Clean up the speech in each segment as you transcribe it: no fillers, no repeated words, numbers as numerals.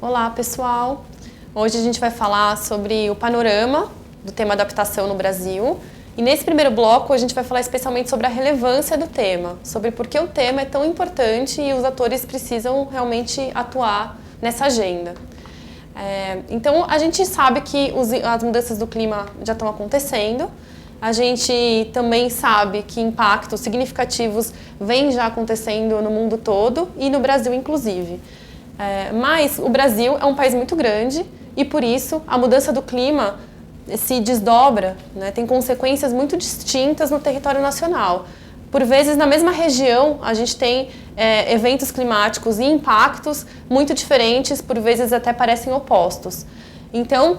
Olá, pessoal! Hoje a gente vai falar sobre o panorama do tema adaptação no Brasil. E nesse primeiro bloco a gente vai falar especialmente sobre a relevância do tema, sobre por que o tema é tão importante e os atores precisam realmente atuar nessa agenda. Então a gente sabe que as mudanças do clima já estão acontecendo. A gente também sabe que impactos significativos vêm já acontecendo no mundo todo e no Brasil inclusive. Mas o Brasil é um país muito grande e por isso a mudança do clima se desdobra, né, tem consequências muito distintas no território nacional. Por vezes, na mesma região, a gente tem eventos climáticos e impactos muito diferentes, por vezes até parecem opostos. Então,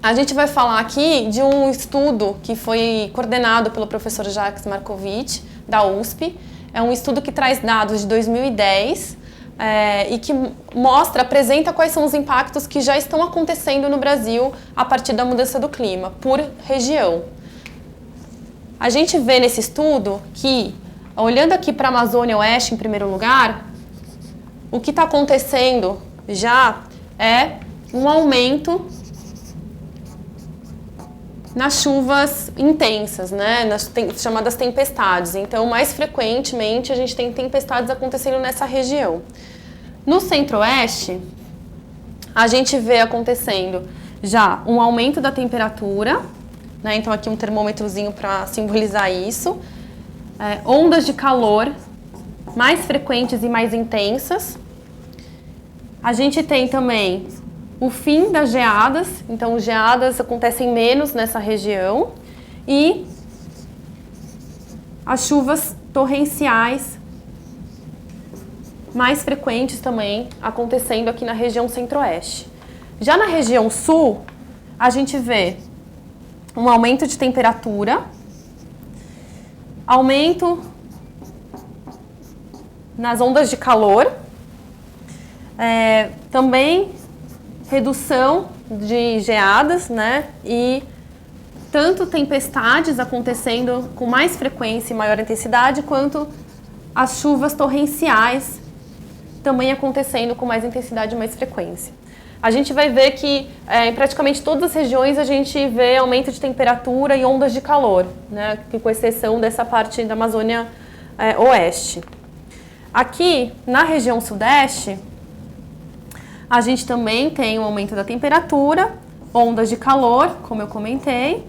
a gente vai falar aqui de um estudo que foi coordenado pelo professor Jacques Markovitch, da USP. É um estudo que traz dados de 2010 e que apresenta quais são os impactos que já estão acontecendo no Brasil a partir da mudança do clima, por região. A gente vê nesse estudo que, olhando aqui para a Amazônia Oeste em primeiro lugar, o que está acontecendo já é um aumento nas chuvas intensas, né? Nas chamadas tempestades. Então, mais frequentemente, a gente tem tempestades acontecendo nessa região. No Centro-Oeste, a gente vê acontecendo já um aumento da temperatura, né? Então, aqui um termômetrozinho para simbolizar isso. Ondas de calor mais frequentes e mais intensas. A gente tem também o fim das geadas, então geadas acontecem menos nessa região e as chuvas torrenciais mais frequentes também acontecendo aqui na região Centro-Oeste. Já na região Sul, a gente vê um aumento de temperatura, aumento nas ondas de calor, também redução de geadas, né? E tanto tempestades acontecendo com mais frequência e maior intensidade, quanto as chuvas torrenciais também acontecendo com mais intensidade e mais frequência. A gente vai ver que em praticamente todas as regiões a gente vê aumento de temperatura e ondas de calor, né? Com exceção dessa parte da Amazônia Oeste. Aqui, na região Sudeste, a gente também tem um aumento da temperatura, ondas de calor, como eu comentei,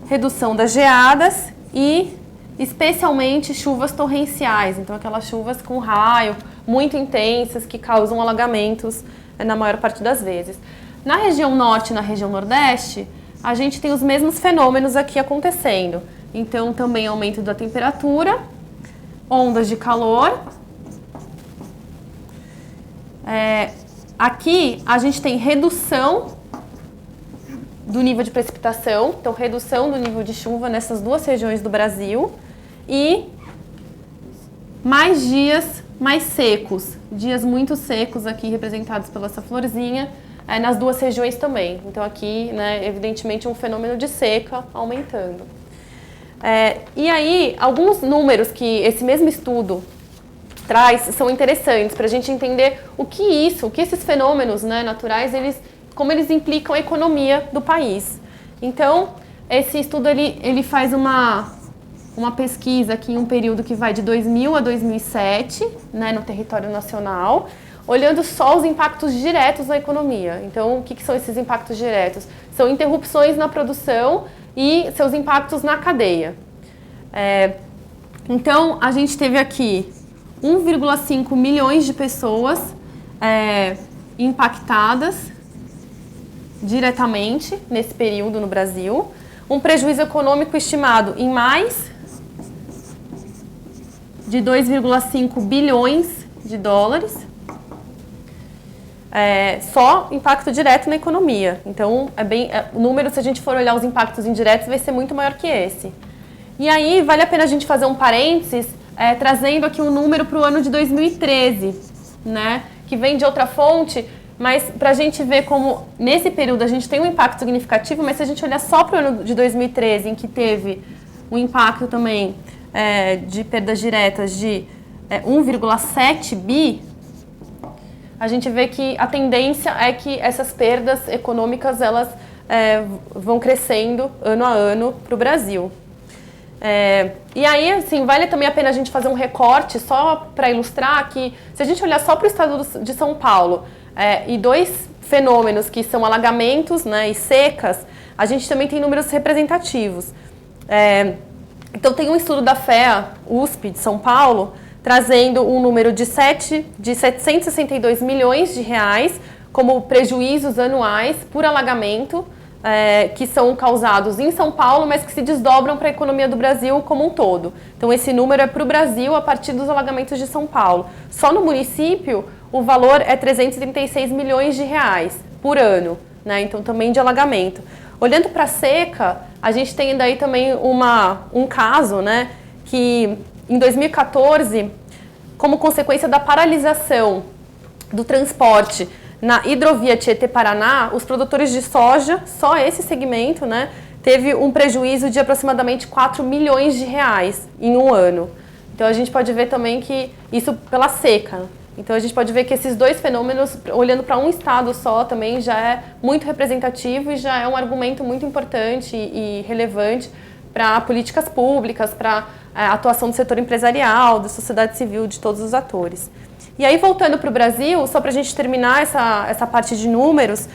redução das geadas e especialmente chuvas torrenciais, então aquelas chuvas com raio muito intensas que causam alagamentos na maior parte das vezes. Na região Norte e na região Nordeste, a gente tem os mesmos fenômenos aqui acontecendo. Então também aumento da temperatura, ondas de calor. Aqui a gente tem redução do nível de precipitação, então redução do nível de chuva nessas duas regiões do Brasil e mais dias mais secos, dias muito secos aqui representados pela essa florzinha nas duas regiões também. Então aqui, né, evidentemente um fenômeno de seca aumentando. E aí alguns números que esse mesmo estudo traz são interessantes para a gente entender o que esses fenômenos, né, naturais, como eles implicam a economia do país. Então, esse estudo ele faz uma pesquisa aqui em um período que vai de 2000 a 2007, né, no território nacional, olhando só os impactos diretos na economia. Então, o que são esses impactos diretos? São interrupções na produção e seus impactos na cadeia. Então, a gente teve aqui 1,5 milhões de pessoas impactadas diretamente nesse período no Brasil. Um prejuízo econômico estimado em mais de 2,5 bilhões de dólares. Só impacto direto na economia. Então, o número, se a gente for olhar os impactos indiretos, vai ser muito maior que esse. E aí, vale a pena a gente fazer um parênteses, trazendo aqui um número para o ano de 2013, né, que vem de outra fonte, mas para a gente ver como nesse período a gente tem um impacto significativo, mas se a gente olhar só para o ano de 2013, em que teve um impacto também de perdas diretas de 1,7 bi, a gente vê que a tendência é que essas perdas econômicas elas vão crescendo ano a ano para o Brasil. E aí, assim, vale também a pena a gente fazer um recorte só para ilustrar que, se a gente olhar só para o estado de São Paulo e dois fenômenos que são alagamentos, né, e secas, a gente também tem números representativos. Então, tem um estudo da FEA, USP, de São Paulo, trazendo um número de 762 milhões de reais como prejuízos anuais por alagamento, que são causados em São Paulo, mas que se desdobram para a economia do Brasil como um todo. Então, esse número é para o Brasil a partir dos alagamentos de São Paulo. Só no município, o valor é 336 milhões de reais por ano, né? Então, também de alagamento. Olhando para a seca, a gente tem daí também um caso, né, que em 2014, como consequência da paralisação do transporte na hidrovia Tietê-Paraná, os produtores de soja, só esse segmento, né, teve um prejuízo de aproximadamente 4 milhões de reais em um ano. Então, a gente pode ver também que isso pela seca. Então, a gente pode ver que esses dois fenômenos, olhando para um estado só, também já é muito representativo e já é um argumento muito importante e relevante para políticas públicas, para a atuação do setor empresarial, da sociedade civil, de todos os atores. E aí, voltando para o Brasil, só para a gente terminar essa parte de números,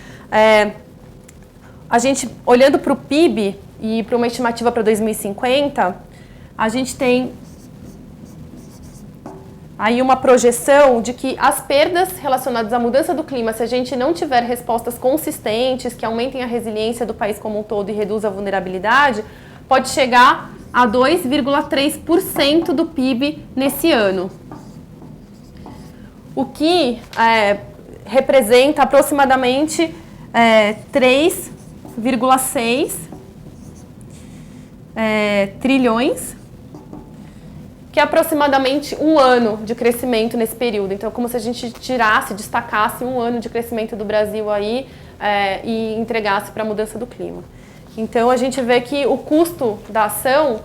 a gente, olhando para o PIB e para uma estimativa para 2050, a gente tem aí uma projeção de que as perdas relacionadas à mudança do clima, se a gente não tiver respostas consistentes que aumentem a resiliência do país como um todo e reduzam a vulnerabilidade, pode chegar a 2,3% do PIB nesse ano. O que representa aproximadamente 3,6 trilhões, que é aproximadamente um ano de crescimento nesse período. Então, como se a gente destacasse um ano de crescimento do Brasil aí e entregasse para a mudança do clima. Então, a gente vê que o custo da ação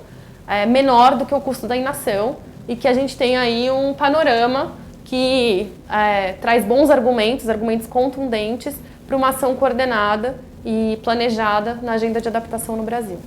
é menor do que o custo da inação e que a gente tem aí um panorama que traz bons argumentos contundentes para uma ação coordenada e planejada na agenda de adaptação no Brasil.